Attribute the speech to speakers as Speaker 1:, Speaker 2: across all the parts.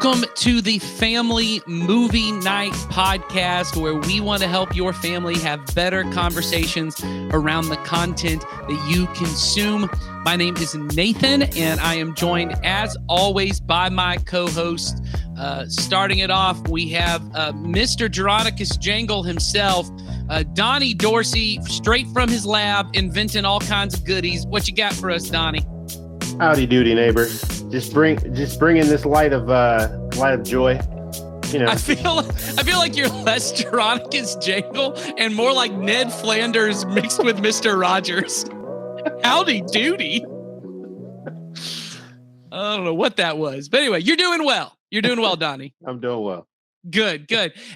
Speaker 1: Welcome to the Family Movie Night podcast, where we want to help your family have better conversations around the content that you consume. My name is Nathan, and I am joined, as always, by my co-host. Starting it off, we have Mr. Jingle himself, Donnie Dorsey, straight from his lab, inventing all kinds of goodies. What you got for us, Donnie?
Speaker 2: Howdy doody, neighbors. Just bringing this light of joy. You know,
Speaker 1: I feel like you're less Jangle and more like Ned Flanders mixed with Mr. Rogers. Howdy doody. I don't know what that was, but anyway, you're doing well. You're doing well, Donnie.
Speaker 2: I'm doing well.
Speaker 1: Good.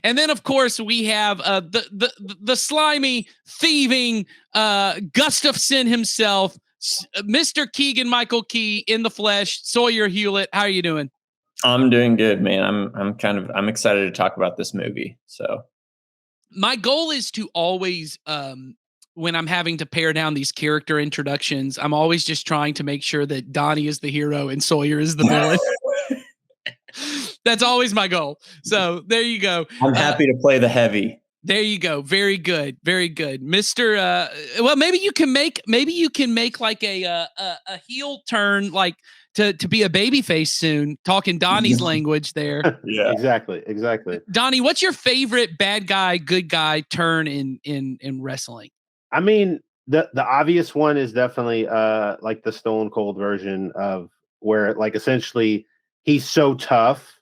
Speaker 1: And then, of course, we have the slimy, thieving Gustafson himself, Mr. Keegan Michael Key in the flesh, Sawyer Hewlett. How are you doing?
Speaker 3: I'm doing good, man. I'm excited to talk about this movie. So
Speaker 1: my goal is to always, when I'm having to pare down these character introductions, I'm always just trying to make sure that Donnie is the hero and Sawyer is the villain. That's always my goal. So there you go.
Speaker 3: I'm happy to play the heavy.
Speaker 1: There you go. Very good. Very good. Mr. Well, maybe you can make like a heel turn, like to be a baby face soon, talking Donnie's language there.
Speaker 2: Yeah, exactly.
Speaker 1: Donnie, what's your favorite bad guy, good guy turn in wrestling?
Speaker 2: I mean, the obvious one is definitely like the Stone Cold version of where, like, essentially he's so tough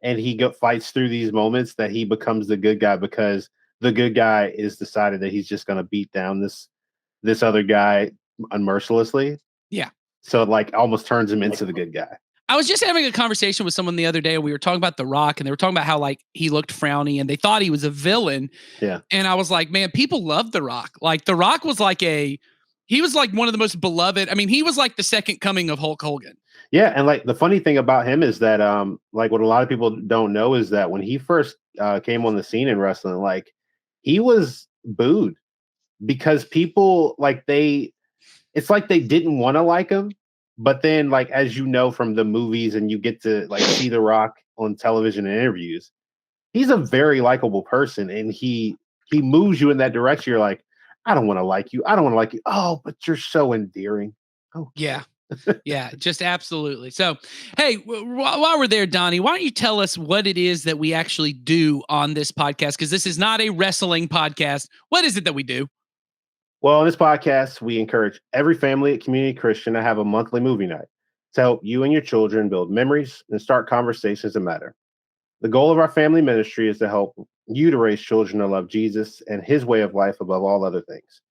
Speaker 2: and he fights through these moments that he becomes the good guy, because the good guy is decided that he's just going to beat down this other guy unmercilessly.
Speaker 1: Yeah.
Speaker 2: So it, like, almost turns him into the good guy.
Speaker 1: I was just having a conversation with someone the other day, and we were talking about The Rock, and they were talking about how, like, he looked frowny and they thought he was a villain.
Speaker 2: Yeah.
Speaker 1: And I was like, man, people love The Rock. Like, The Rock was he was like one of the most beloved. I mean, he was like the second coming of Hulk Hogan.
Speaker 2: Yeah. And like the funny thing about him is that, like, what a lot of people don't know is that when he first came on the scene in wrestling, like, he was booed because people, like, it's like they didn't want to like him. But then, like, as you know from the movies and you get to, like, see The Rock on television and interviews, he's a very likable person, and he moves you in that direction. You're like, I don't want to like you. Oh, but you're so endearing. Oh,
Speaker 1: yeah. Yeah, just absolutely. So, hey, while we're there, Donnie, why don't you tell us what it is that we actually do on this podcast? Because this is not a wrestling podcast. What is it that we do?
Speaker 2: Well, on this podcast, we encourage every family at Community Christian to have a monthly movie night to help you and your children build memories and start conversations that matter. The goal of our family ministry is to help you to raise children to love Jesus and his way of life above all other things.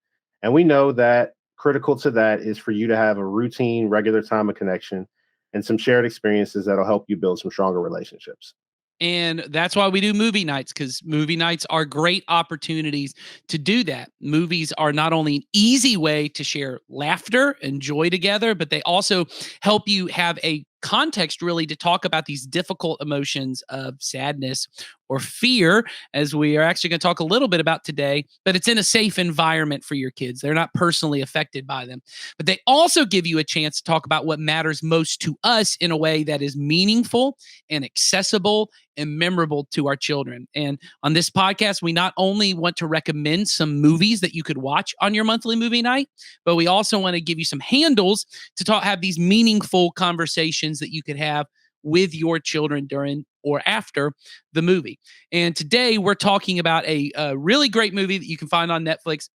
Speaker 2: And we know that critical to that is for you to have a routine, regular time of connection and some shared experiences that'll help you build some stronger relationships.
Speaker 1: And that's why we do movie nights, because movie nights are great opportunities to do that. Movies are not only an easy way to share laughter and joy together, but they also help you have a context really to talk about these difficult emotions of sadness or fear, as we are actually going to talk a little bit about today, but it's in a safe environment for your kids. They're not personally affected by them, but they also give you a chance to talk about what matters most to us in a way that is meaningful and accessible and memorable to our children. And on this podcast, we not only want to recommend some movies that you could watch on your monthly movie night, but we also want to give you some handles to have these meaningful conversations that you could have with your children during or after the movie. And today we're talking about a really great movie that you can find on Netflix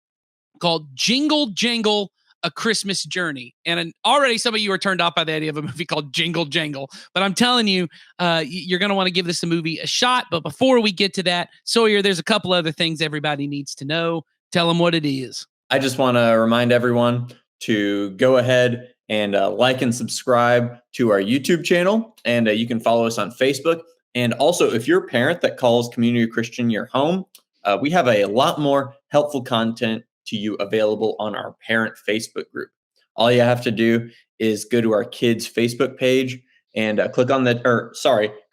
Speaker 1: called Jingle Jangle, A Christmas Journey. And already some of you are turned off by the idea of a movie called Jingle Jangle, but I'm telling you, you're going to want to give this movie a shot. But before we get to that, Sawyer, there's a couple other things everybody needs to know. Tell them what it is.
Speaker 3: I just want to remind everyone to go ahead and like and subscribe to our YouTube channel. And you can follow us on Facebook. And also, if you're a parent that calls Community Christian your home, we have a lot more helpful content to you available on our parent Facebook group. All you have to do is go to our kids' Facebook page and go to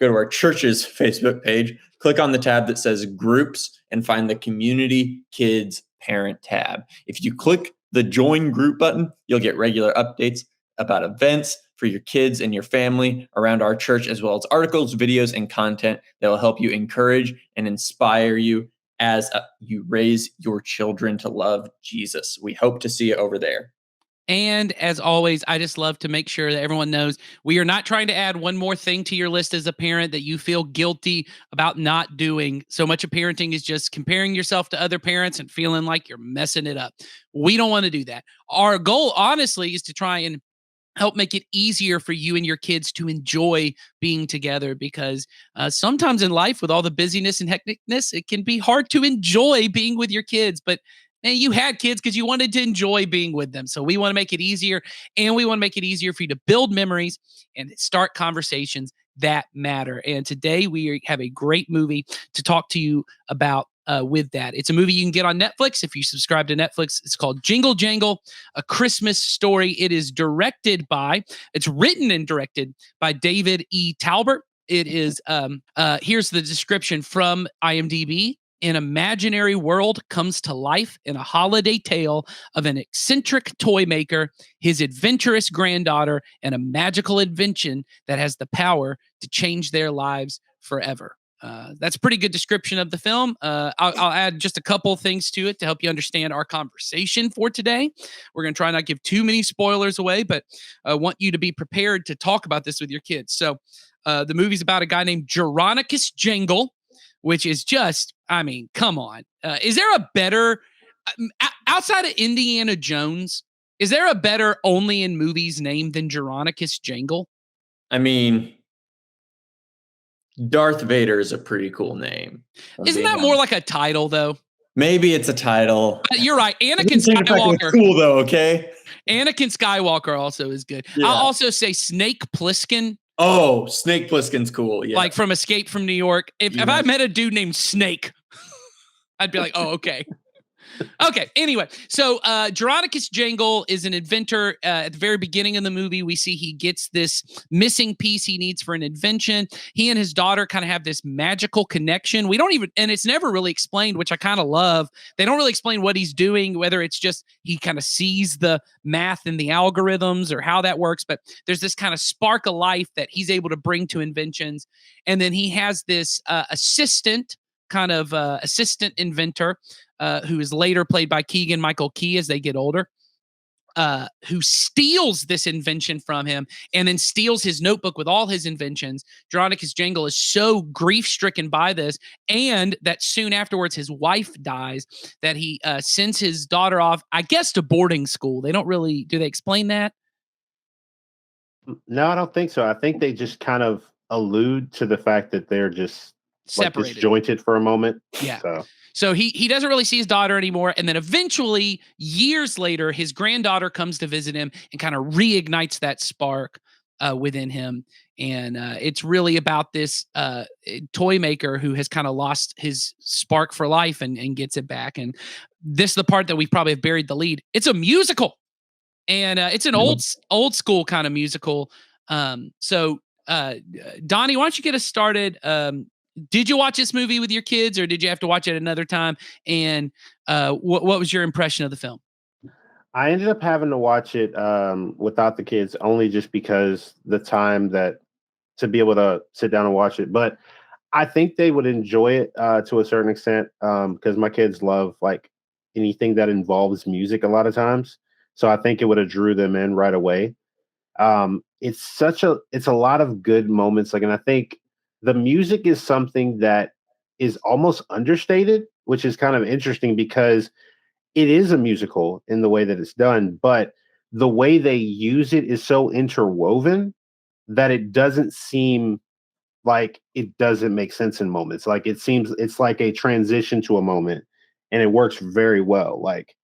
Speaker 3: our church's Facebook page, click on the tab that says groups and find the Community Kids Parent tab. If you click the join group button, you'll get regular updates about events, for your kids and your family around our church, as well as articles, videos, and content that will help you encourage and inspire you as you raise your children to love Jesus. We hope to see you over there.
Speaker 1: And as always, I just love to make sure that everyone knows we are not trying to add one more thing to your list as a parent that you feel guilty about not doing. So much of parenting is just comparing yourself to other parents and feeling like you're messing it up. We don't want to do that. Our goal, honestly, is to try and help make it easier for you and your kids to enjoy being together, because sometimes in life, with all the busyness and hecticness, it can be hard to enjoy being with your kids. But man, you had kids because you wanted to enjoy being with them. So we want to make it easier, and we want to make it easier for you to build memories and start conversations that matter. And today we have a great movie to talk to you about with that. It's a movie you can get on Netflix if you subscribe to Netflix. It's called Jingle Jangle, A Christmas Story. It's written and directed by David E. Talbert. It is, here's the description from IMDb. An imaginary world comes to life in a holiday tale of an eccentric toy maker, his adventurous granddaughter, and a magical invention that has the power to change their lives forever. That's a pretty good description of the film. I'll add just a couple things to it to help you understand our conversation for today. We're going to try not to give too many spoilers away, but I want you to be prepared to talk about this with your kids. So the movie's about a guy named Geronicus Jangle, which is just, I mean, come on. Is there a better, outside of Indiana Jones, is there a better only in movies name than Geronicus Jangle?
Speaker 3: I mean, Darth Vader is a pretty cool name.
Speaker 1: Isn't that more like a title, though?
Speaker 3: Maybe it's a title.
Speaker 1: You're right. Anakin Skywalker.
Speaker 3: Cool, though, okay?
Speaker 1: Anakin Skywalker also is good. Yeah. I'll also say Snake Plissken.
Speaker 3: Oh, Snake Plissken's cool. Yeah.
Speaker 1: Like from Escape from New York. If I met a dude named Snake, I'd be like, oh, okay. Okay. Anyway, so Geronicus Jangle is an inventor. At the very beginning of the movie, we see he gets this missing piece he needs for an invention. He and his daughter kind of have this magical connection. We don't even, and it's never really explained, which I kind of love. They don't really explain what he's doing, whether it's just he kind of sees the math and the algorithms or how that works. But there's this kind of spark of life that he's able to bring to inventions. And then he has this assistant inventor, who is later played by Keegan-Michael Key as they get older, who steals this invention from him and then steals his notebook with all his inventions. Geronicus Jangle is so grief-stricken by this, and that soon afterwards his wife dies, that he sends his daughter off, I guess, to boarding school. They don't really, do they explain that?
Speaker 2: No, I don't think so. I think they just kind of allude to the fact that they're just separated, like disjointed for a moment.
Speaker 1: Yeah. So he doesn't really see his daughter anymore. And then eventually, years later, his granddaughter comes to visit him and kind of reignites that spark within him. And it's really about this toy maker who has kind of lost his spark for life and gets it back. And this is the part that we probably have buried the lead. It's a musical. And it's an old school kind of musical. So Donnie, why don't you get us started? Did you watch this movie with your kids, or did you have to watch it another time? And what was your impression of the film?
Speaker 2: I ended up having to watch it without the kids, only just because the time that to be able to sit down and watch it. But I think they would enjoy it to a certain extent, because my kids love like anything that involves music a lot of times. So I think it would have drew them in right away. It's a lot of good moments. Like, and I think the music is something that is almost understated, which is kind of interesting because it is a musical in the way that it's done, but the way they use it is so interwoven that it doesn't seem like it doesn't make sense in moments. Like it seems it's like a transition to a moment, and it works very well. Like,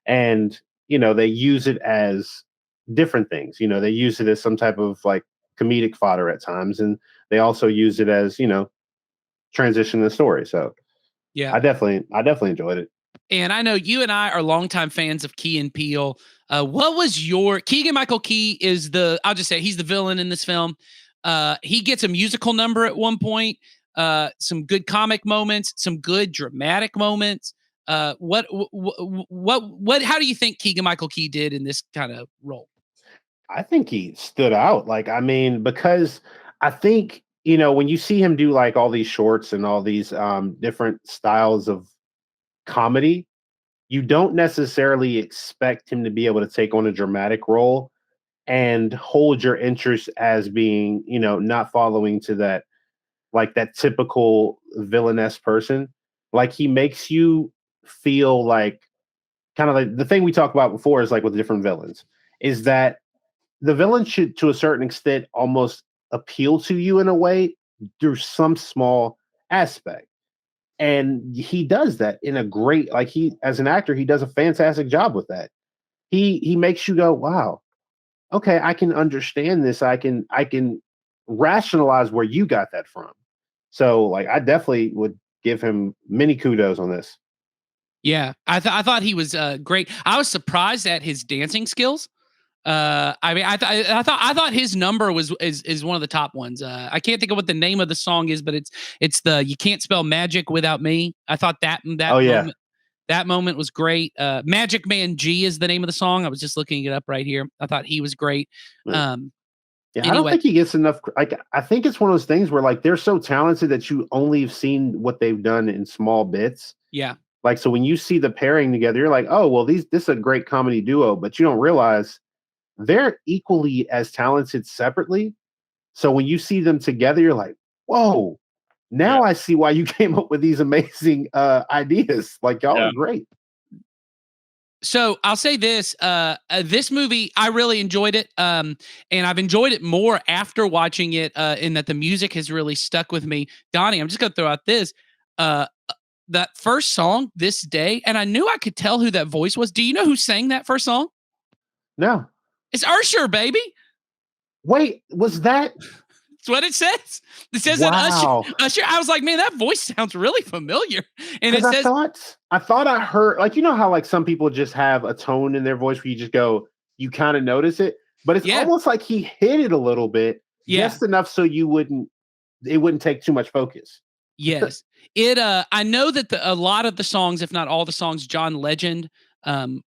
Speaker 2: and they use it as different things. They use it as some type of like comedic fodder at times, and they also use it as transition the story. So yeah, I definitely enjoyed it.
Speaker 1: And I know you and I are longtime fans of Key and Peele. What was your Keegan-Michael Key is I'll just say he's the villain in this film. He gets a musical number at one point, some good comic moments, some good dramatic moments. How do you think Keegan-Michael Key did in this kind of role?
Speaker 2: I think he stood out. Like, I mean, because I think, when you see him do like all these shorts and all these different styles of comedy, you don't necessarily expect him to be able to take on a dramatic role and hold your interest as being, not following to that, like that typical villainous person. Like, he makes you feel like, kind of like the thing we talked about before is like with different villains, is that the villain should, to a certain extent, almost appeal to you in a way through some small aspect. And he does that in a great, like, he, as an actor, he does a fantastic job with that. He makes you go, wow, okay, I can understand this. I can rationalize where you got that from. So, like, I definitely would give him many kudos on this.
Speaker 1: Yeah, I thought he was great. I was surprised at his dancing skills. I mean, I thought his number is one of the top ones. I can't think of what the name of the song is, but it's the "You Can't Spell Magic Without Me." I thought
Speaker 2: Oh yeah,
Speaker 1: that moment was great. Magic Man G is the name of the song. I was just looking it up right here. I thought he was great.
Speaker 2: yeah.
Speaker 1: Um,
Speaker 2: Yeah, I don't
Speaker 1: anyway,
Speaker 2: think he gets enough. Like, I think it's one of those things where like they're so talented that you only have seen what they've done in small bits.
Speaker 1: yeah,
Speaker 2: Like, so when you see the pairing together, you're like, oh well, this is a great comedy duo, but you don't realize they're equally as talented separately. So when you see them together, you're like, whoa,
Speaker 3: Yeah.
Speaker 2: now I see why you came up with these amazing ideas. Like, y'all
Speaker 3: Yeah.
Speaker 2: are great.
Speaker 1: so I'll say this: this movie, I really enjoyed it, and I've enjoyed it more after watching it. In that the music has really stuck with me. Donnie, I'm just gonna throw out this: that first song, "This Day," and I knew I could tell who that voice was. Do you know who sang that first song?
Speaker 2: No.
Speaker 1: It's Usher, baby.
Speaker 2: Wait, was that
Speaker 1: That's what it says. It says that Usher.
Speaker 2: wow?
Speaker 1: Usher. I was like, man, that voice sounds really familiar. And
Speaker 2: Because
Speaker 1: it says,
Speaker 2: I thought I heard, like, how like some people just have a tone in their voice where you just go, you kind of notice it, but it's
Speaker 1: yeah,
Speaker 2: almost like he hit it a little bit,
Speaker 1: yeah,
Speaker 2: just enough so it wouldn't take too much focus.
Speaker 1: yes. It. I know that a lot of the songs, if not all the songs, John Legend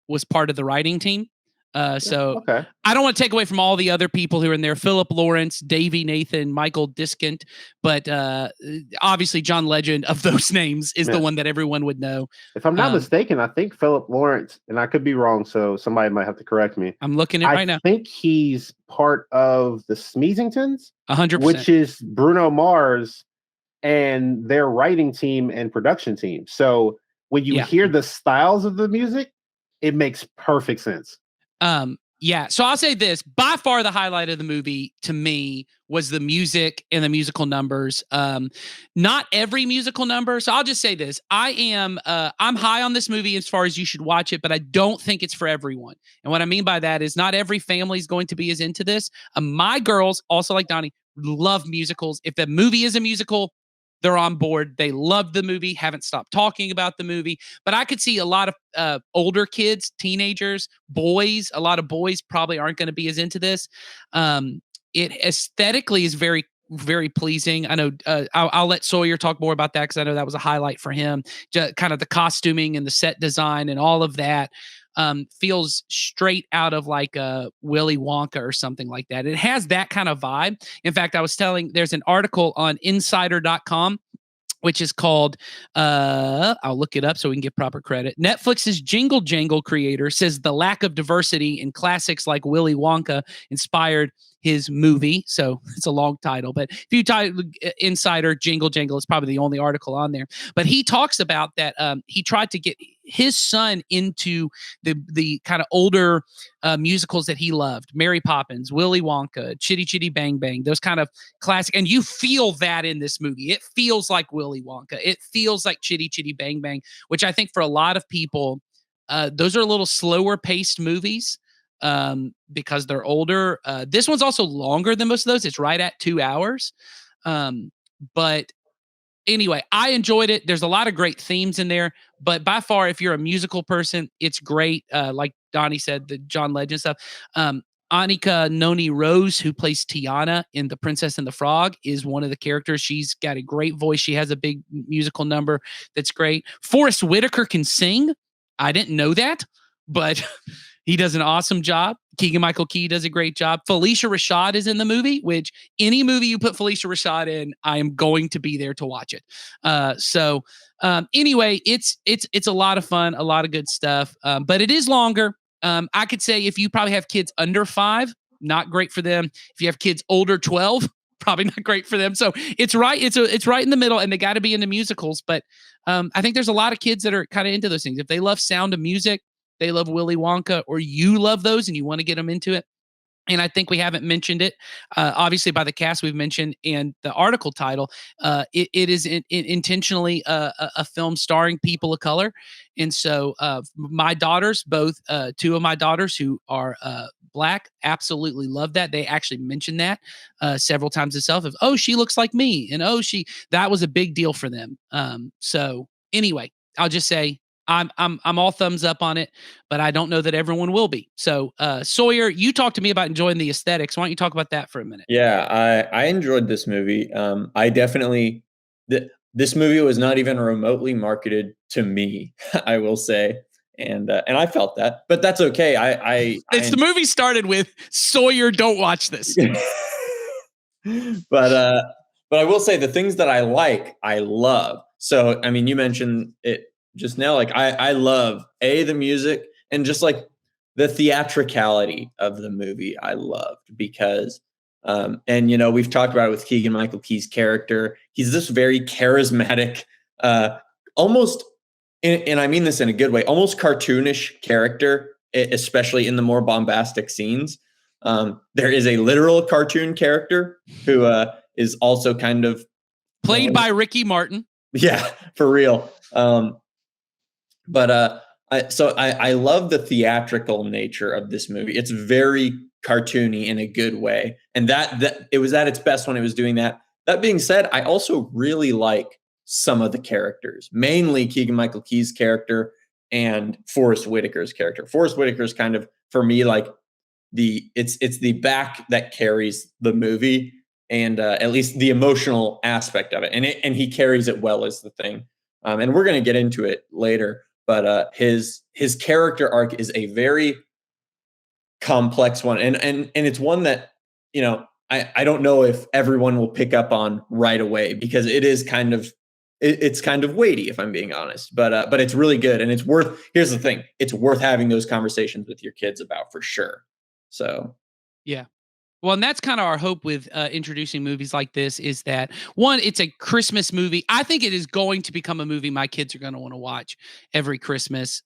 Speaker 1: was part of the writing team. So
Speaker 2: Okay.
Speaker 1: I don't want to take away from all the other people who are in there: Philip Lawrence, Davey Nathan, Michael Diskant, but obviously John Legend of those names is the
Speaker 2: Yeah.
Speaker 1: one that everyone would know.
Speaker 2: If I'm not
Speaker 1: Um,
Speaker 2: mistaken, I think Philip Lawrence, and I could be wrong, so somebody might have to correct me.
Speaker 1: I'm looking at it
Speaker 2: I
Speaker 1: right now.
Speaker 2: think he's part of the Smeezingtons,
Speaker 1: 100%.
Speaker 2: which is Bruno Mars and their writing team and production team. So when you
Speaker 1: Yeah.
Speaker 2: hear the styles of the music, it makes perfect sense.
Speaker 1: Yeah. So I'll say this: by far, the highlight of the movie to me was the music and the musical numbers. Not every musical number. So I'll just say this: I'm high on this movie as far as you should watch it, but I don't think it's for everyone. And what I mean by that is not every family is going to be as into this. My girls, also like Donnie, love musicals. If the movie is a musical, they're on board. They love the movie, haven't stopped talking about the movie. But I could see a lot of older kids, teenagers, boys. A lot of boys probably aren't going to be as into this. It aesthetically is very, very pleasing. I know I'll let Sawyer talk more about that because I know that was a highlight for him. Just kind of the costuming and the set design and all of that feels straight out of like a Willy Wonka or something like that. It has that kind of vibe. In fact, there's an article on insider.com which is called I'll look it up so we can give proper credit. Netflix's Jingle Jangle creator says the lack of diversity in classics like Willy Wonka inspired his movie. So it's a long title, but if you type Insider Jingle Jangle, it's probably the only article on there. But he talks about that he tried to get his son into the kind of older musicals that he loved: Mary Poppins, Willy Wonka, Chitty Chitty Bang Bang, those kind of classic. And you feel that in this movie. It feels like Willy Wonka. It feels like Chitty Chitty Bang Bang, which I think for a lot of people, those are a little slower paced movies because they're older. This one's also longer than most of those. It's right at 2 hours. But anyway, I enjoyed it. There's a lot of great themes in there, but by far, if you're a musical person, it's great. Like Donnie said, the John Legend stuff. Annika Noni Rose, who plays Tiana in The Princess and the Frog, is one of the characters. She's got a great voice. She has a big musical number that's great. Forrest Whitaker can sing. I didn't know that, but He does an awesome job. Keegan-Michael Key does a great job. Felicia Rashad is in the movie, which any movie you put Felicia Rashad in, I am going to be there to watch it. Anyway, it's a lot of fun, a lot of good stuff, but it is longer. I could say if you probably have kids under 5, not great for them. If you have kids older 12, probably not great for them. So it's right. It's right in the middle, and they got to be into musicals. But I think there's a lot of kids that are kind of into those things. If they love Sound of Music, they love Willy Wonka, or you love those and you want to get them into it. And I think we haven't mentioned it, obviously, by the cast we've mentioned and the article title. It is intentionally a film starring people of color. And so my daughters, both 2 of my daughters who are Black, absolutely love that. They actually mentioned that several times themselves of, oh, she looks like me. And that was a big deal for them. So anyway, I'll just say, I'm all thumbs up on it, but I don't know that everyone will be. So Sawyer, you talked to me about enjoying the aesthetics. Why don't you talk about that for a minute?
Speaker 3: Yeah, I enjoyed this movie. I definitely this movie was not even remotely marketed to me, I will say, and I felt that, but that's okay.
Speaker 1: The movie started with Sawyer, don't watch this.
Speaker 3: But I will say the things that I like, I love. So I mean, you mentioned it just now. Like I love the music and just like the theatricality of the movie. I loved because and you know, we've talked about it with Keegan-Michael Key's character. He's this very charismatic, almost, and I mean this in a good way, almost cartoonish character, especially in the more bombastic scenes. There is a literal cartoon character who is also kind of
Speaker 1: played by Ricky Martin.
Speaker 3: Yeah, for real. But I love the theatrical nature of this movie. It's very cartoony in a good way, and that it was at its best when it was doing that. That being said, I also really like some of the characters, mainly Keegan-Michael Key's character and Forrest Whitaker's character. Forrest Whitaker's kind of, for me, like it's the back that carries the movie, and at least the emotional aspect of it, and he carries it well as the thing. And we're going to get into it later, but his character arc is a very complex one, and it's one that, you know, I don't know if everyone will pick up on right away, because it is kind of it's kind of weighty, if I'm being honest, but it's really good, and it's worth. Here's the thing: it's worth having those conversations with your kids about, for sure. So,
Speaker 1: yeah. Well, and that's kind of our hope with introducing movies like this, is that, one, it's a Christmas movie. I think it is going to become a movie my kids are going to want to watch every Christmas,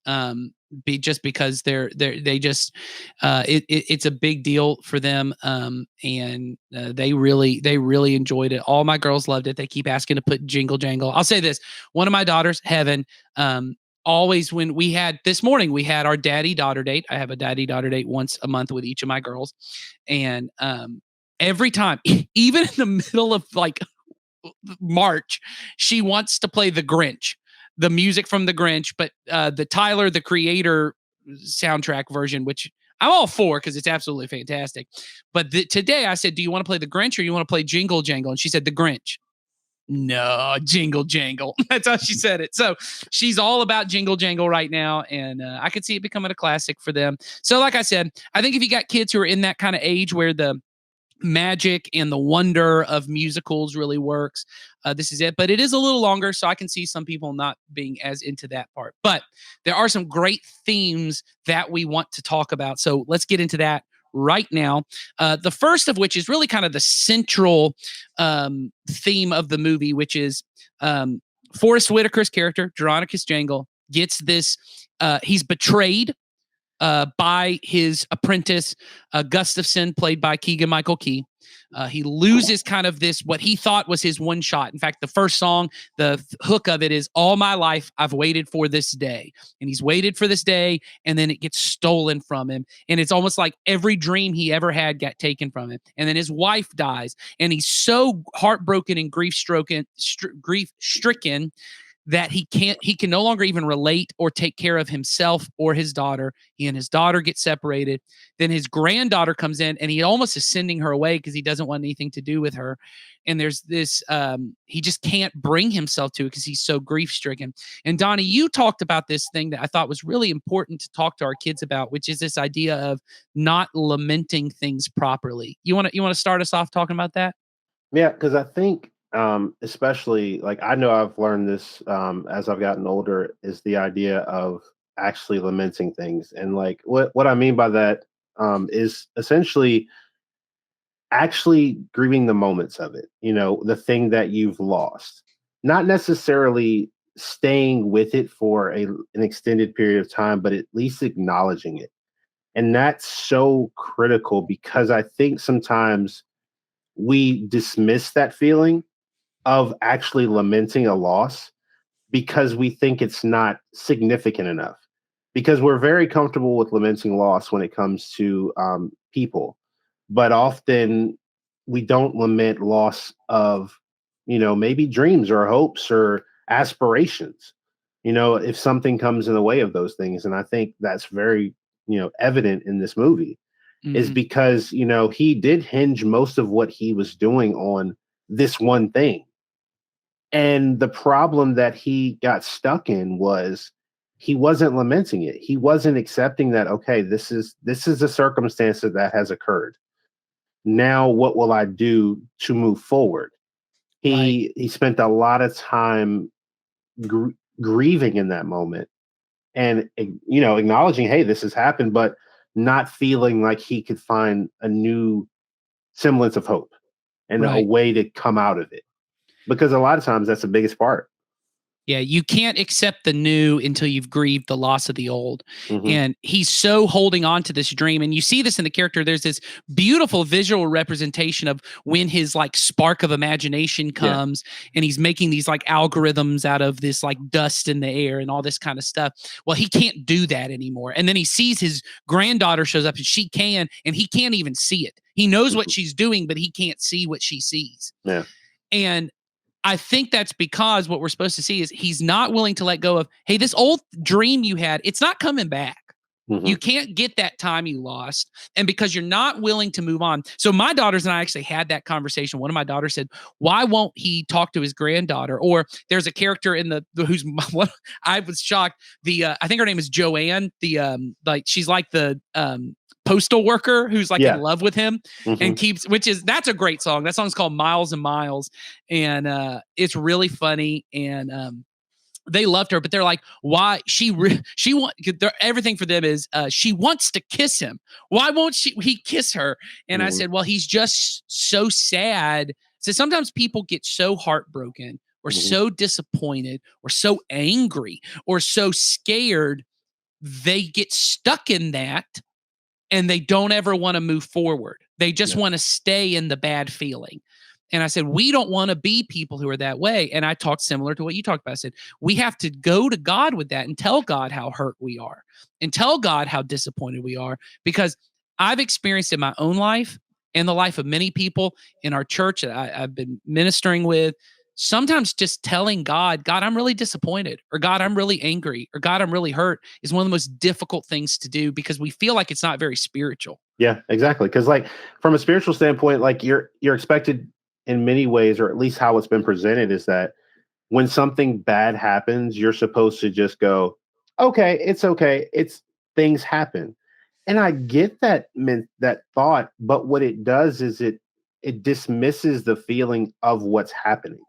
Speaker 1: just because it's a big deal for them, and they really enjoyed it. All my girls loved it. They keep asking to put Jingle Jangle. I'll say this: one of my daughters, Heaven, always, when this morning we had our daddy-daughter date. I have a daddy-daughter date once a month with each of my girls. And every time, even in the middle of like March, she wants to play The Grinch, the music from The Grinch, but the Tyler, the Creator soundtrack version, which I'm all for because it's absolutely fantastic. But today I said, do you want to play The Grinch or you want to play Jingle Jangle? And she said, The Grinch. No, Jingle Jangle. That's how she said it. So she's all about Jingle Jangle right now, and I could see it becoming a classic for them. So like I said, I think if you got kids who are in that kind of age where the magic and the wonder of musicals really works, this is it. But it is a little longer, so I can see some people not being as into that part. But there are some great themes that we want to talk about. So let's get into that right now. The first of which is really kind of the central theme of the movie, which is Forrest Whitaker's character, Jeronicus Jangle, gets this. He's betrayed by his apprentice, Gustafson, played by Keegan-Michael Key. He loses kind of this, what he thought was his one shot. In fact, the first song, the hook of it is, all my life, I've waited for this day. And he's waited for this day, and then it gets stolen from him. And it's almost like every dream he ever had got taken from him. And then his wife dies, and he's so heartbroken and grief-stricken that he can no longer even relate or take care of himself or his daughter. He and his daughter get separated. Then his granddaughter comes in and he almost is sending her away because he doesn't want anything to do with her. And there's this, he just can't bring himself to it because he's so grief stricken. And Donnie, you talked about this thing that I thought was really important to talk to our kids about, which is this idea of not lamenting things properly. You want to start us off talking about that?
Speaker 2: Yeah, because I think, especially like I know I've learned this as I've gotten older, is the idea of actually lamenting things. And like what I mean by that is essentially actually grieving the moments of it, the thing that you've lost, not necessarily staying with it for an extended period of time, but at least acknowledging it. And that's so critical because I think sometimes we dismiss that feeling of actually lamenting a loss because we think it's not significant enough. Because we're very comfortable with lamenting loss when it comes to people, but often we don't lament loss of, maybe dreams or hopes or aspirations. If something comes in the way of those things, and I think that's very, evident in this movie, is because he did hinge most of what he was doing on this one thing. And the problem that he got stuck in was he wasn't lamenting it. He wasn't accepting that, okay, this is a circumstance that has occurred. Now what will I do to move forward? He spent a lot of time grieving in that moment and acknowledging, hey, this has happened, but not feeling like he could find a new semblance of hope and a way to come out of it. Because a lot of times that's the biggest part.
Speaker 1: Yeah, you can't accept the new until you've grieved the loss of the old. And he's so holding on to this dream. And you see this in the character. There's this beautiful visual representation of when his like spark of imagination comes and he's making these like algorithms out of this like dust in the air and all this kind of stuff. Well, he can't do that anymore. And then he sees his granddaughter shows up and she can, and he can't even see it. He knows what she's doing, but he can't see what she sees.
Speaker 2: Yeah.
Speaker 1: And I think that's because what we're supposed to see is he's not willing to let go of, hey, this old dream you had, it's not coming back. You can't get that time you lost. And because you're not willing to move on. So my daughters and I actually had that conversation. One of my daughters said, why won't he talk to his granddaughter? Or there's a character in the who's I was shocked. I think her name is Joanne. She's like the postal worker who's like in love with him and that's a great song. That song's called Miles and Miles. And it's really funny. And they loved her, but they're like, why everything for them is she wants to kiss him. Why won't he kiss her? And I said, well, he's just so sad. So sometimes people get so heartbroken or so disappointed or so angry or so scared, they get stuck in that and they don't ever want to move forward. They just want to stay in the bad feeling. And I said, we don't want to be people who are that way. And I talked similar to what you talked about. I said, we have to go to God with that and tell God how hurt we are and tell God how disappointed we are, because I've experienced in my own life and the life of many people in our church that I've been ministering with. Sometimes just telling God, I'm really disappointed, or God, I'm really angry, or God, I'm really hurt is one of the most difficult things to do because we feel like it's not very spiritual.
Speaker 2: Yeah, exactly. Because like from a spiritual standpoint, like you're expected in many ways, or at least how it's been presented, is that when something bad happens, you're supposed to just go, okay, it's things happen. And I get that thought, but what it does is it dismisses the feeling of what's happening.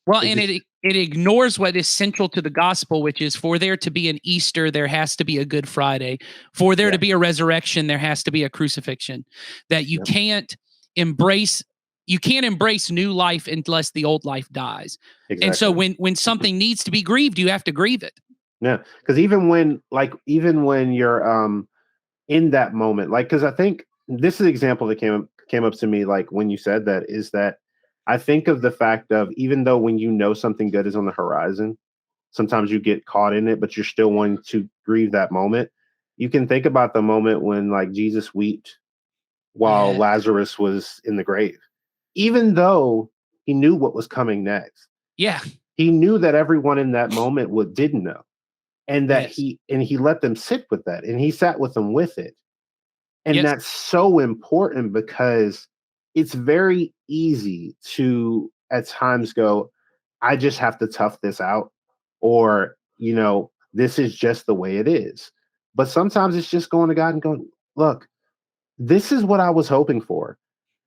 Speaker 1: Well, it ignores what is central to the gospel, which is for there to be an Easter, there has to be a Good Friday. For there to be a resurrection, there has to be a crucifixion. That you can't embrace new life unless the old life dies. Exactly. And so when something needs to be grieved, you have to grieve it.
Speaker 2: Yeah, because even when you're in that moment, like, because I think this is an example that came up to me, like when you said that, is that I think of the fact of, even though when something good is on the horizon, sometimes you get caught in it, but you're still wanting to grieve that moment. You can think about the moment when like Jesus wept while Lazarus was in the grave, even though he knew what was coming next.
Speaker 1: Yeah.
Speaker 2: he knew that everyone in that moment didn't know, and that
Speaker 1: Yes.
Speaker 2: he let them sit with that, and he sat with them with it. And
Speaker 1: Yes.
Speaker 2: that's so important, because it's very easy to at times go, I just have to tough this out, or, this is just the way it is. But sometimes it's just going to God and going, look, this is what I was hoping for,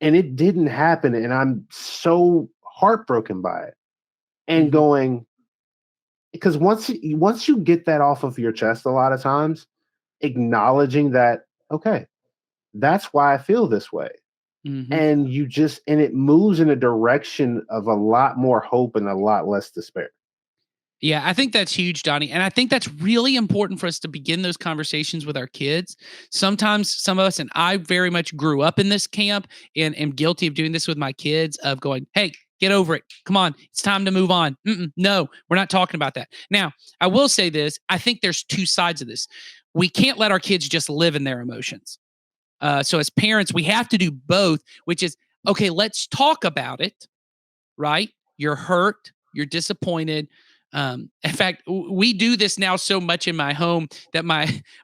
Speaker 2: and it didn't happen. And I'm so heartbroken by it. And
Speaker 1: Mhm.
Speaker 2: going, because once you get that off of your chest, a lot of times, acknowledging that, okay, that's why I feel this way.
Speaker 1: Mhm.
Speaker 2: And it moves in a direction of a lot more hope and a lot less despair.
Speaker 1: Yeah, I think that's huge, Donnie. And I think that's really important for us to begin those conversations with our kids. Sometimes some of us, and I very much grew up in this camp and am guilty of doing this with my kids, of going, hey, get over it. Come on. It's time to move on. No, we're not talking about that. Now, I will say this. I think there's two sides of this. We can't let our kids just live in their emotions. So as parents, we have to do both, which is, okay, let's talk about it, right? You're hurt, you're disappointed. In fact, we do this now so much in my home that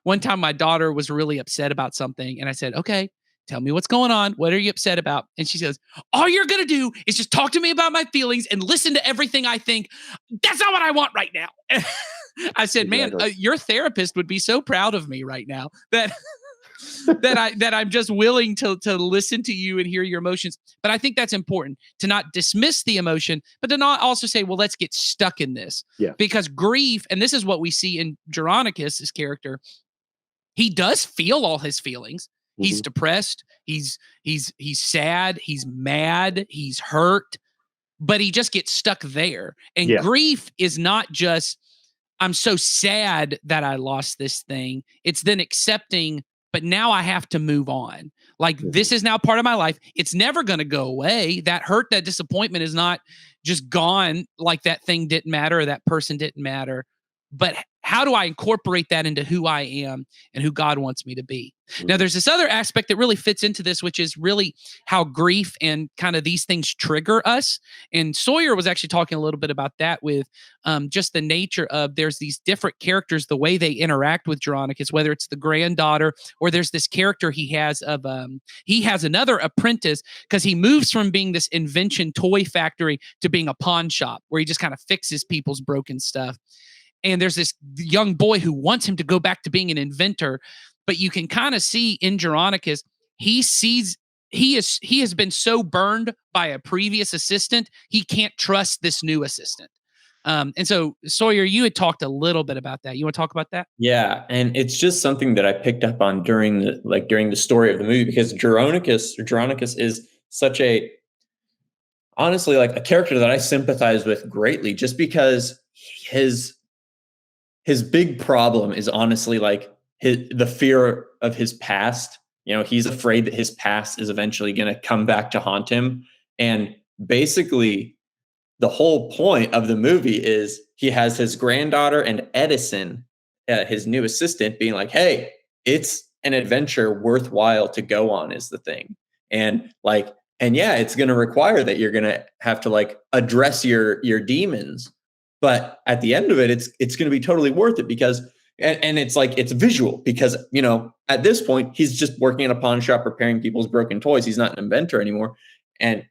Speaker 1: one time my daughter was really upset about something, and I said, "Okay, tell me what's going on. What are you upset about?" And she says, "All you're gonna do is just talk to me about my feelings and listen to everything I think. That's not what I want right now." I said, "Man,
Speaker 2: Exactly.
Speaker 1: your therapist would be so proud of me right now that that I'm just willing to listen to you and hear your emotions." But I think that's important, to not dismiss the emotion, but to not also say, well, let's get stuck in this.
Speaker 2: Yeah.
Speaker 1: Because grief, and this is what we see in Geronicus' character, he does feel all his feelings. He's
Speaker 2: Mhm.
Speaker 1: depressed, he's sad, he's mad, he's hurt, but he just gets stuck there. And
Speaker 2: Yeah.
Speaker 1: grief is not just, I'm so sad that I lost this thing. It's then accepting, but now I have to move on. Like, this
Speaker 2: Mhm.
Speaker 1: is now part of my life. It's never going to go away. That hurt, that disappointment is not just gone, like that thing didn't matter or that person didn't matter. But how do I incorporate that into who I am and who God wants me to be? Now,
Speaker 2: Mhm.
Speaker 1: there's this other aspect that really fits into this, which is really how grief and kind of these things trigger us. And Sawyer was actually talking a little bit about that with just the nature of, there's these different characters, the way they interact with Geronicus, whether it's the granddaughter, or there's this character he has of, he has another apprentice, because he moves from being this invention toy factory to being a pawn shop where he just kind of fixes people's broken stuff. And there's this young boy who wants him to go back to being an inventor, but you can kind of see in Geronicus, he sees, he has been so burned by a previous assistant, he can't trust this new assistant. And so, Sawyer, you had talked a little bit about that. You want to talk about that?
Speaker 3: Yeah, and it's just something that I picked up on during the story of the movie, because Geronicus is such a, honestly, like, a character that I sympathize with greatly, just because his his big problem is honestly like the fear of his past. He's afraid that his past is eventually going to come back to haunt him. And basically, the whole point of the movie is he has his granddaughter and Edison, his new assistant, being like, "Hey, it's an adventure worthwhile to go on," is the thing. And like, and yeah, it's going to require that you're going to have to like address your demons, but at the end of it, it's going to be totally worth it, because and it's like, it's visual, because at this point he's just working in a pawn shop repairing people's broken toys. He's not an inventor anymore. And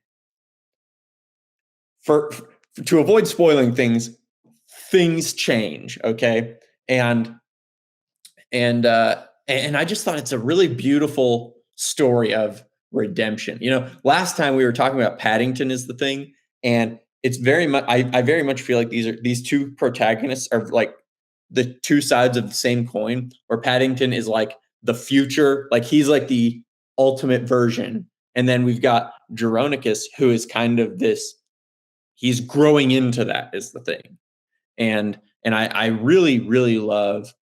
Speaker 3: for to avoid spoiling things, things change, okay? And I just thought it's a really beautiful story of redemption. Last time we were talking about Paddington is the thing, and it's very much, I very much feel like these two protagonists are like the two sides of the same coin, where Paddington is like the future, like he's like the ultimate version, and then we've got Geronicus, who is kind of this, he's growing into that, is the thing. And I really, really love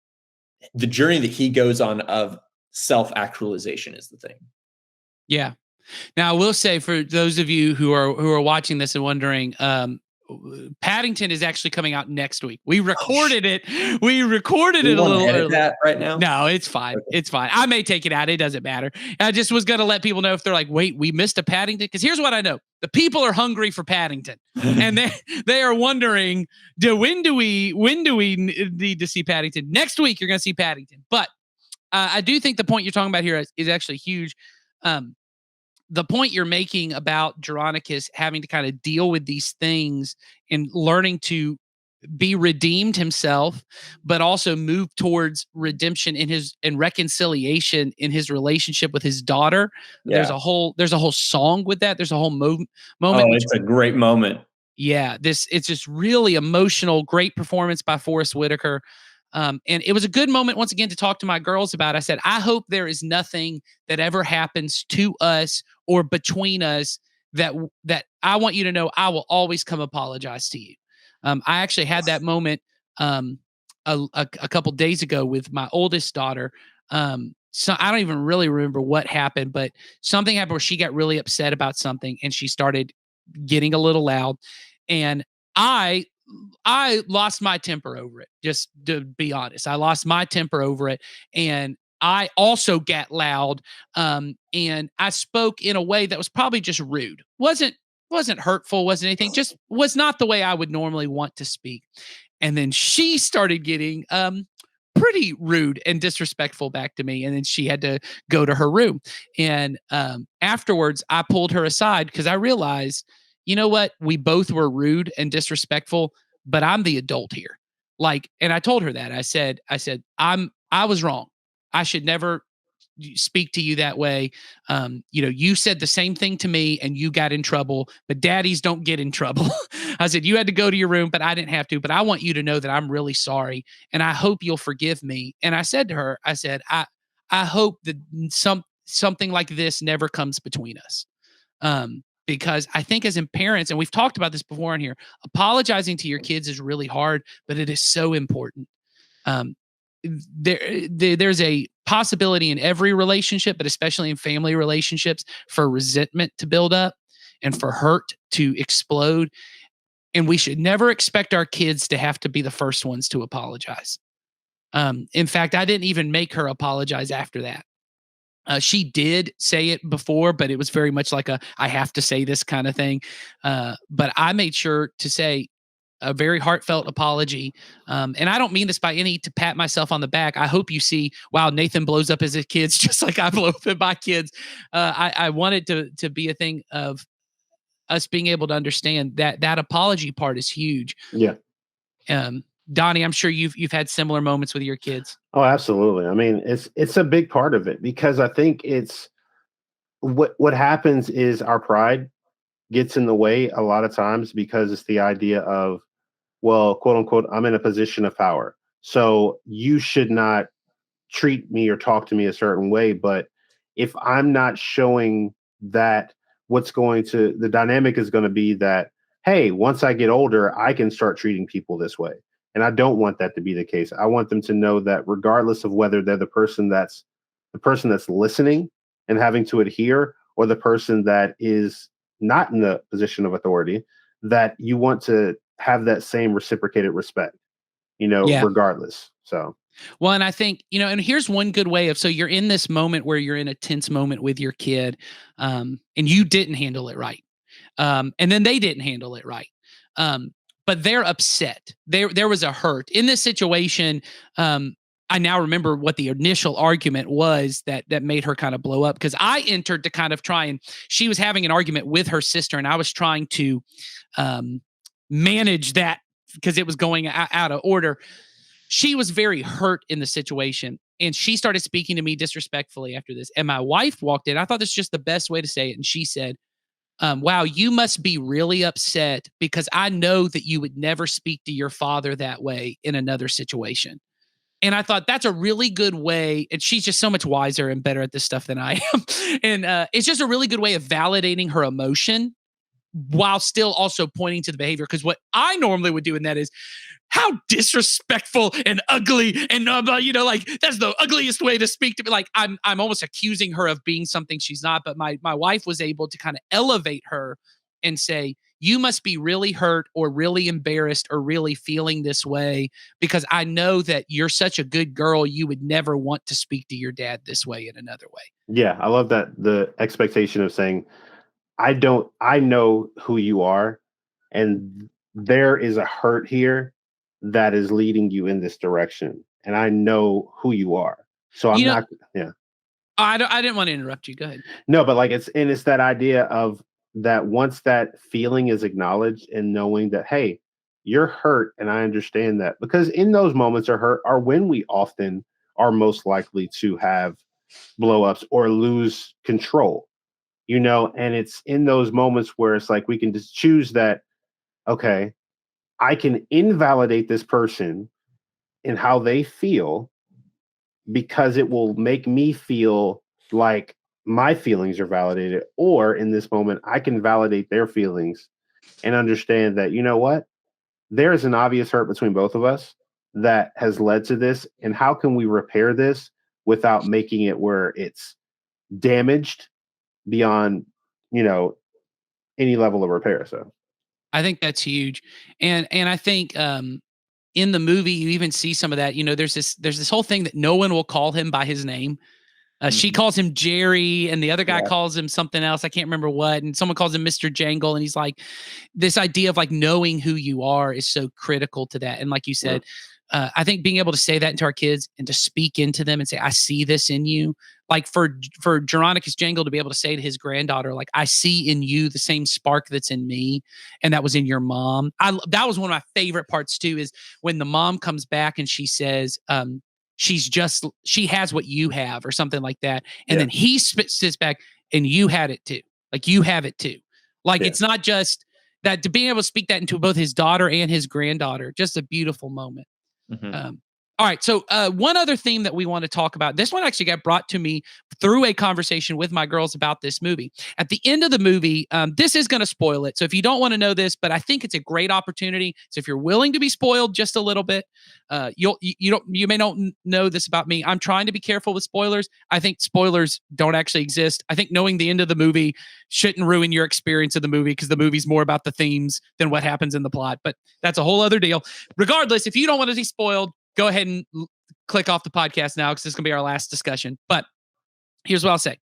Speaker 3: the journey that he goes on of self-actualization, is the thing.
Speaker 1: Yeah. Now, I will say, for those of you who are watching this and wondering, Paddington is actually coming out next week. We recorded it. We recorded it a little
Speaker 3: edit
Speaker 1: early.
Speaker 3: that right now?
Speaker 1: No, it's fine.
Speaker 3: Okay.
Speaker 1: It's fine. I may take it out. It doesn't matter. I just was going to let people know if they're like, wait, we missed a Paddington. Because here's what I know. The people are hungry for Paddington. And they are wondering, when do we need to see Paddington? Next week, you're going to see Paddington. But I do think the point you're talking about here is actually huge. The point you're making about Geronicus having to kind of deal with these things and learning to be redeemed himself, but also move towards redemption and reconciliation in his relationship with his daughter. Yeah. There's a whole song with that. There's a whole moment.
Speaker 3: Oh, it's a great moment.
Speaker 1: Yeah. It's just really emotional, great performance by Forrest Whitaker. And it was a good moment once again to talk to my girls about. I said, I hope there is nothing that ever happens to us or between us that I want you to know I will always come apologize to you. I actually had that moment a couple days ago with my oldest daughter. So I don't even really remember what happened, but something happened where she got really upset about something and she started getting a little loud. And I lost my temper over it. Just to be honest, I lost my temper over it. And I also got loud. And I spoke in a way that was probably just rude. Wasn't hurtful, wasn't anything, just was not the way I would normally want to speak. And then she started getting pretty rude and disrespectful back to me. And then she had to go to her room. And afterwards, I pulled her aside because I realized, you know what? We both were rude and disrespectful, but I'm the adult here. And I told her that. I said, I was wrong. I should never speak to you that way. You said the same thing to me and you got in trouble, but daddies don't get in trouble. I said, you had to go to your room, but I didn't have to, but I want you to know that I'm really sorry. And I hope you'll forgive me. And I said to her, I hope that something like this never comes between us. Because I think as in parents, and we've talked about this before in here, apologizing to your kids is really hard, but it is so important. There's a possibility in every relationship, but especially in family relationships, for resentment to build up and for hurt to explode. And we should never expect our kids to have to be the first ones to apologize. In fact, I didn't even make her apologize after that. She did say it before, but it was very much like I have to say this kind of thing. But I made sure to say a very heartfelt apology. And I don't mean this to pat myself on the back. I hope you see, wow, Nathan blows up his kids just like I blow up at my kids. I wanted to be a thing of us being able to understand that apology part is huge.
Speaker 2: Yeah.
Speaker 1: Donnie, I'm sure you've had similar moments with your kids.
Speaker 2: Oh, absolutely. I mean, it's a big part of it because I think it's what happens is our pride gets in the way a lot of times because it's the idea of, well, quote unquote, I'm in a position of power, so you should not treat me or talk to me a certain way. But if I'm not showing that, the dynamic is going to be that, hey, once I get older, I can start treating people this way. And I don't want that to be the case. I want them to know that regardless of whether they're the person that's listening and having to adhere, or the person that is not in the position of authority, that you want to have that same reciprocated respect, regardless. So.
Speaker 1: Well, and I think, and here's one good way so you're in this moment where you're in a tense moment with your kid, and you didn't handle it right. And then they didn't handle it right. But they're upset. There was a hurt in this situation. I now remember what the initial argument was that made her kind of blow up, because I entered to kind of try, and she was having an argument with her sister, and I was trying to manage that because it was going out of order. She was very hurt in the situation, and she started speaking to me disrespectfully after this. And my wife walked in. I thought this was just the best way to say it. And she said, wow, you must be really upset because I know that you would never speak to your father that way in another situation. And I thought that's a really good way. And she's just so much wiser and better at this stuff than I am. And it's just a really good way of validating her emotion while still also pointing to the behavior. Because what I normally would do in that is, how disrespectful and ugly, and that's the ugliest way to speak to me. Like I'm almost accusing her of being something she's not. But my wife was able to kind of elevate her and say, you must be really hurt or really embarrassed or really feeling this way, because I know that you're such a good girl. You would never want to speak to your dad this way in another way.
Speaker 2: Yeah, I love that, the expectation of saying, I know who you are, and there is a hurt here that is leading you in this direction, and I know who you are. So I'm
Speaker 1: You know,
Speaker 2: not, yeah.
Speaker 1: I didn't want to interrupt you. Go ahead.
Speaker 2: No, but like it's that idea of that once that feeling is acknowledged and knowing that, hey, you're hurt and I understand that, because in those moments are hurt are when we often are most likely to have blow ups or lose control, and it's in those moments where it's like we can just choose that, okay, I can invalidate this person in how they feel because it will make me feel like my feelings are validated. Or in this moment, I can validate their feelings and understand that, you know what? There is an obvious hurt between both of us that has led to this. And how can we repair this without making it where it's damaged beyond, any level of repair? So,
Speaker 1: I think that's huge. And I think in the movie you even see some of that. There's this whole thing that no one will call him by his name. She calls him Jerry, and the other guy calls him something else. I can't remember what. And someone calls him Mr. Jangle. And he's like, this idea of like knowing who you are is so critical to that. And like you said, I think being able to say that into our kids and to speak into them and say, I see this in you. Like for Geronicus Jangle to be able to say to his granddaughter, like, I see in you the same spark that's in me, and that was in your mom. That was one of my favorite parts too, is when the mom comes back and she says, she has what you have, or something like that. And then he sits back, and you had it too. Like, you have it too. Like, it's not just that, to being able to speak that into both his daughter and his granddaughter, just a beautiful moment. All right. So one other theme that we want to talk about, this one actually got brought to me through a conversation with my girls about this movie. At the end of the movie, this is going to spoil it. So if you don't want to know this, but I think it's a great opportunity. So if you're willing to be spoiled just a little bit, you may not know this about me. I'm trying to be careful with spoilers. I think spoilers don't actually exist. I think knowing the end of the movie shouldn't ruin your experience of the movie, because the movie's more about the themes than what happens in the plot. But that's a whole other deal. Regardless, if you don't want to be spoiled, go ahead and click off the podcast now, because this is going to be our last discussion. But here's what I'll say.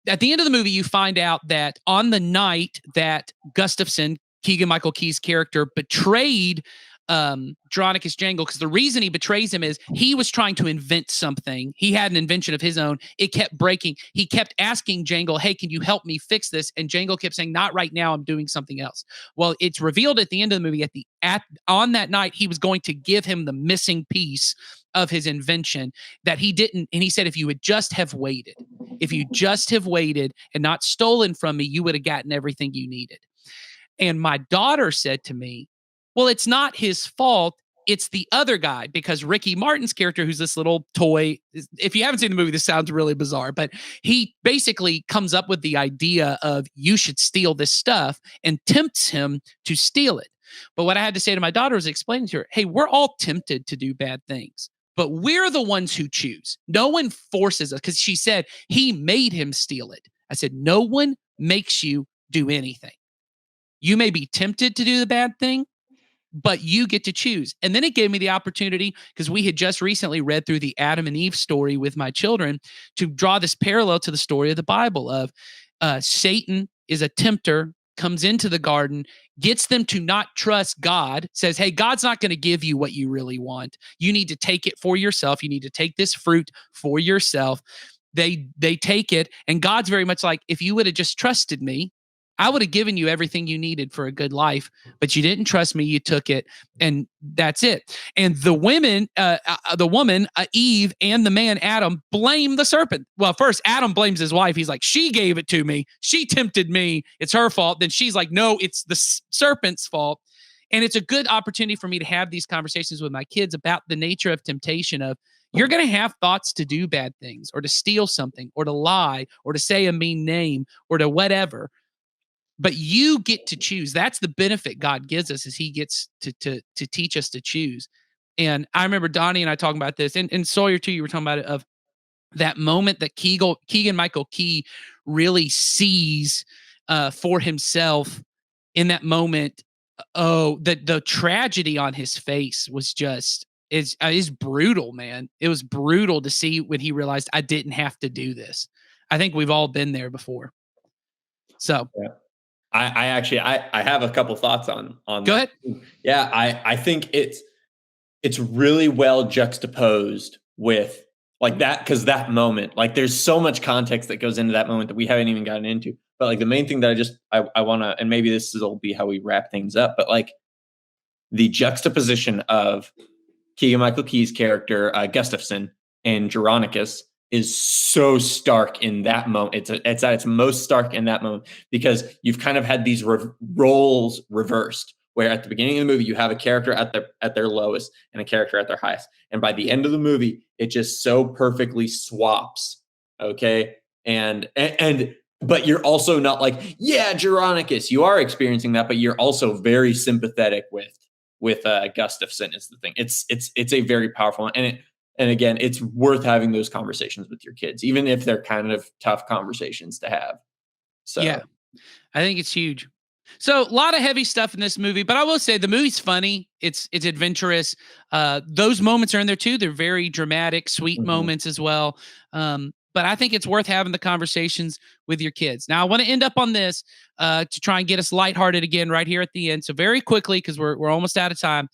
Speaker 1: At the end of the movie, you find out that on the night that Gustafson, Keegan-Michael Key's character, betrayed Geronicus Jangle, because the reason he betrays him is he was trying to invent something. He had an invention of his own. It kept breaking. He kept asking Jangle, hey, can you help me fix this? And Jangle kept saying, not right now, I'm doing something else. Well, it's revealed at the end of the movie, on that night, he was going to give him the missing piece of his invention that he didn't. And he said, if you would just have waited and not stolen from me, you would have gotten everything you needed. And my daughter said to me, well, it's not his fault. It's the other guy, because Ricky Martin's character, who's this little toy, if you haven't seen the movie, this sounds really bizarre, but he basically comes up with the idea of, you should steal this stuff, and tempts him to steal it. But what I had to say to my daughter was explaining to her, hey, we're all tempted to do bad things, but we're the ones who choose. No one forces us, because she said he made him steal it. I said, no one makes you do anything. You may be tempted to do the bad thing, but you get to choose. And then it gave me the opportunity, because we had just recently read through the Adam and Eve story with my children, to draw this parallel to the story of the Bible of Satan is a tempter, comes into the garden, gets them to not trust God, says, hey, God's not going to give you what you really want. You need to take it for yourself. You need to take this fruit for yourself. They take it, and God's very much like, if you would have just trusted me, I would have given you everything you needed for a good life, but you didn't trust me. You took it, and that's it. And the woman, Eve, and the man, Adam, blame the serpent. Well, first, Adam blames his wife. He's like, she gave it to me. She tempted me. It's her fault. Then she's like, no, it's the serpent's fault. And it's a good opportunity for me to have these conversations with my kids about the nature of temptation of, you're going to have thoughts to do bad things, or to steal something, or to lie, or to say a mean name, or to whatever. But you get to choose. That's the benefit God gives us, is he gets to teach us to choose. And I remember Donnie and I talking about this, and Sawyer too, you were talking about it, of that moment that Keegan-Michael Key really sees for himself in that moment, the tragedy on his face was just is brutal, man. It was brutal to see when he realized I didn't have to do this. I think we've all been there before. So
Speaker 3: Yeah. I actually I have a couple thoughts on
Speaker 1: go
Speaker 3: that.
Speaker 1: ahead.
Speaker 3: Yeah, I think it's really well juxtaposed with like that, because that moment, like there's so much context that goes into that moment that we haven't even gotten into. But like the main thing that I want to, and maybe this will be how we wrap things up, but like the juxtaposition of Keegan Michael Key's character Gustafson and Geronicus is so stark in that moment. It's at its most stark in that moment because you've kind of had these roles reversed, where at the beginning of the movie you have a character at their lowest and a character at their highest, and by the end of the movie it just so perfectly swaps. Okay, and but you're also not like, yeah, Geronicus, you are experiencing that, but you're also very sympathetic with Gustafson is the thing. It's a very powerful one, and again, it's worth having those conversations with your kids, even if they're kind of tough conversations to have. So
Speaker 1: Yeah, I think it's huge. So a lot of heavy stuff in this movie, but I will say the movie's funny. It's adventurous. Those moments are in there too. They're very dramatic, sweet moments as well. But I think it's worth having the conversations with your kids. Now, I want to end up on this to try and get us lighthearted again right here at the end. So very quickly, because we're almost out of time.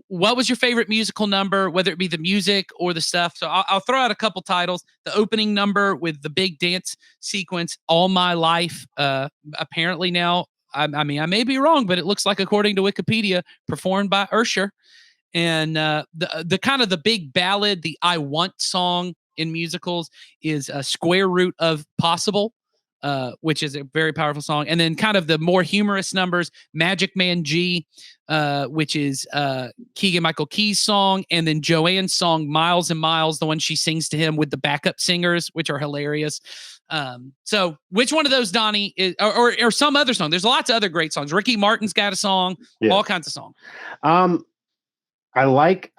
Speaker 1: What was your favorite musical number, whether it be the music or the stuff? So I'll throw out a couple titles. The opening number with the big dance sequence, All My Life. Apparently now, I mean, I may be wrong, but it looks like, according to Wikipedia, performed by Usher. And the kind of the big ballad, the I Want song in musicals is a Square Root of Possible, which is a very powerful song. And then kind of the more humorous numbers, Magic Man G, which is Keegan Michael Key's song, and then Joanne's song, Miles and Miles, the one she sings to him with the backup singers, which are hilarious. So which one of those, Donnie, is, or some other song? There's lots of other great songs. Ricky Martin's got a song, all kinds of songs.
Speaker 2: I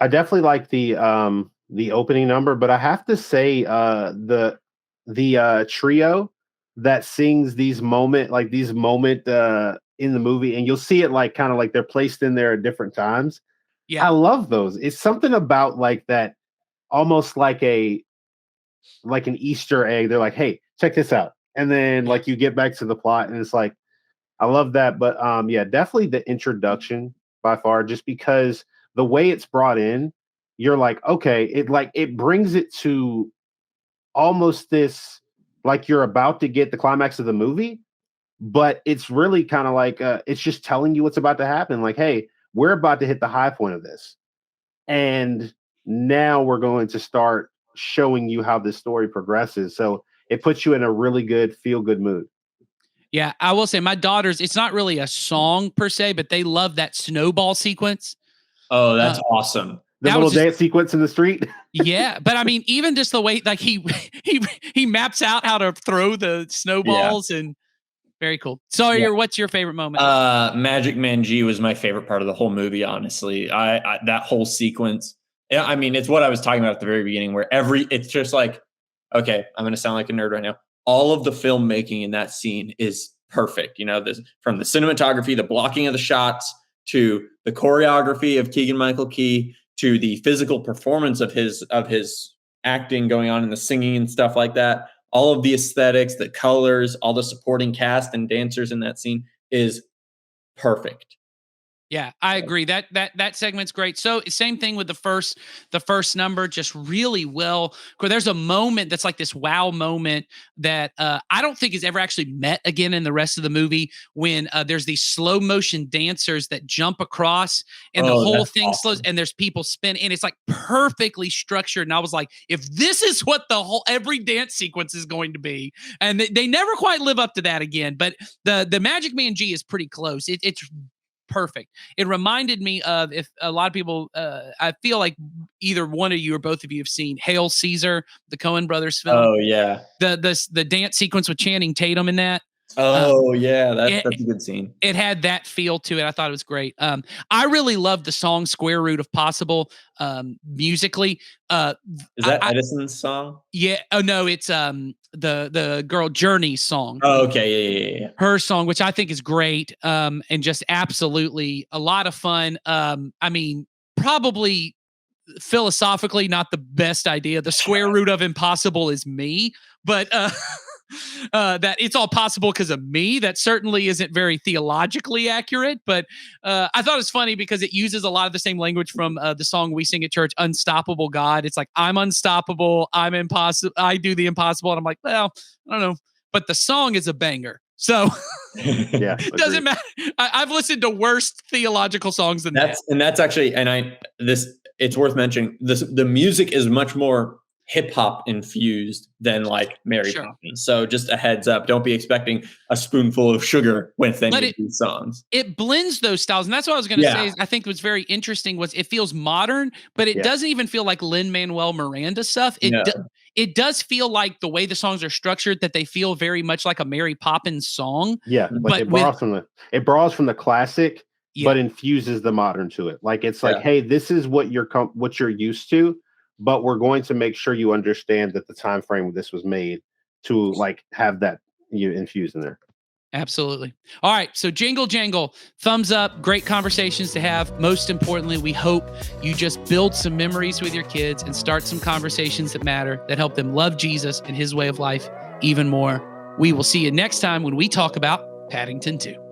Speaker 2: definitely like the opening number, but I have to say the trio that sings these moment in the movie, and you'll see it like kind of like they're placed in there at different times.
Speaker 1: Yeah,
Speaker 2: I love those. It's something about like that, almost like an Easter egg. They're like, hey, check this out. And then like you get back to the plot and it's like, I love that. But yeah, definitely the introduction by far, just because the way it's brought in, you're like, okay, it brings it to almost this, like you're about to get the climax of the movie, but it's really kind of like it's just telling you what's about to happen. Like, hey, we're about to hit the high point of this. And now we're going to start showing you how this story progresses. So it puts you in a really good feel-good mood.
Speaker 1: Yeah, I will say my daughters, it's not really a song per se, but they love that snowball sequence.
Speaker 3: Oh, that's awesome.
Speaker 2: The little dance sequence in the street.
Speaker 1: Yeah, but I mean, even just the way like he maps out how to throw the snowballs, and very cool. So, what's your favorite moment?
Speaker 3: Magic Man G was my favorite part of the whole movie. Honestly, I that whole sequence. Yeah, I mean, it's what I was talking about at the very beginning, where it's just like, okay, I'm going to sound like a nerd right now. All of the filmmaking in that scene is perfect. You know, this from the cinematography, the blocking of the shots, to the choreography of Keegan Michael Key, to the physical performance of his acting going on in the singing and stuff like that. All of the aesthetics, the colors, all the supporting cast and dancers in that scene is perfect.
Speaker 1: Yeah, I agree. That segment's great. So same thing with the first number, just really well. There's a moment that's like this wow moment that I don't think is ever actually met again in the rest of the movie, when there's these slow motion dancers that jump across and the whole thing slows and there's people spinning and it's like perfectly structured. And I was like, if this is what every dance sequence is going to be, and they never quite live up to that again. But the Magic Man G is pretty close. It's perfect. It reminded me of, if a lot of people, I feel like either one of you or both of you have seen Hail Caesar, the Coen brothers film.
Speaker 3: Oh yeah,
Speaker 1: The dance sequence with Channing Tatum in that.
Speaker 3: Oh yeah,
Speaker 1: it,
Speaker 3: that's a good scene.
Speaker 1: it had that feel to it. I thought it was great. I really loved the song "Square Root of Possible" musically.
Speaker 3: Is that Edison's song?
Speaker 1: Yeah. Oh no, it's the girl Journey's song.
Speaker 3: Oh, okay, yeah.
Speaker 1: Her song, which I think is great, and just absolutely a lot of fun. I mean, probably philosophically not the best idea. The square root of impossible is me, but that it's all possible because of me. That certainly isn't very theologically accurate, but I thought it was funny because it uses a lot of the same language from the song we sing at church, "Unstoppable God." It's like, I'm unstoppable, I'm impossible, I do the impossible, and I'm like, well, I don't know, but the song is a banger. So
Speaker 2: Yeah,
Speaker 1: it doesn't matter. I've listened to worse theological songs than that.
Speaker 3: And that's actually, it's worth mentioning, the music is much more hip hop infused than like Mary Poppins. So just a heads up, don't be expecting a spoonful of sugar with any of these songs.
Speaker 1: It blends those styles. And that's what I was going to say. I think what's very interesting was it feels modern, but it doesn't even feel like Lin-Manuel Miranda stuff. It does feel like the way the songs are structured, that they feel very much like a Mary Poppins song.
Speaker 2: Yeah, but it borrows from the classic, but infuses the modern to it. Like it's like, hey, this is what you're used to, but we're going to make sure you understand that the time frame this was made to like have that infused in there.
Speaker 1: Absolutely. All right. So Jingle Jangle, thumbs up. Great conversations to have. Most importantly, we hope you just build some memories with your kids and start some conversations that matter, that help them love Jesus and his way of life even more. We will see you next time when we talk about Paddington 2.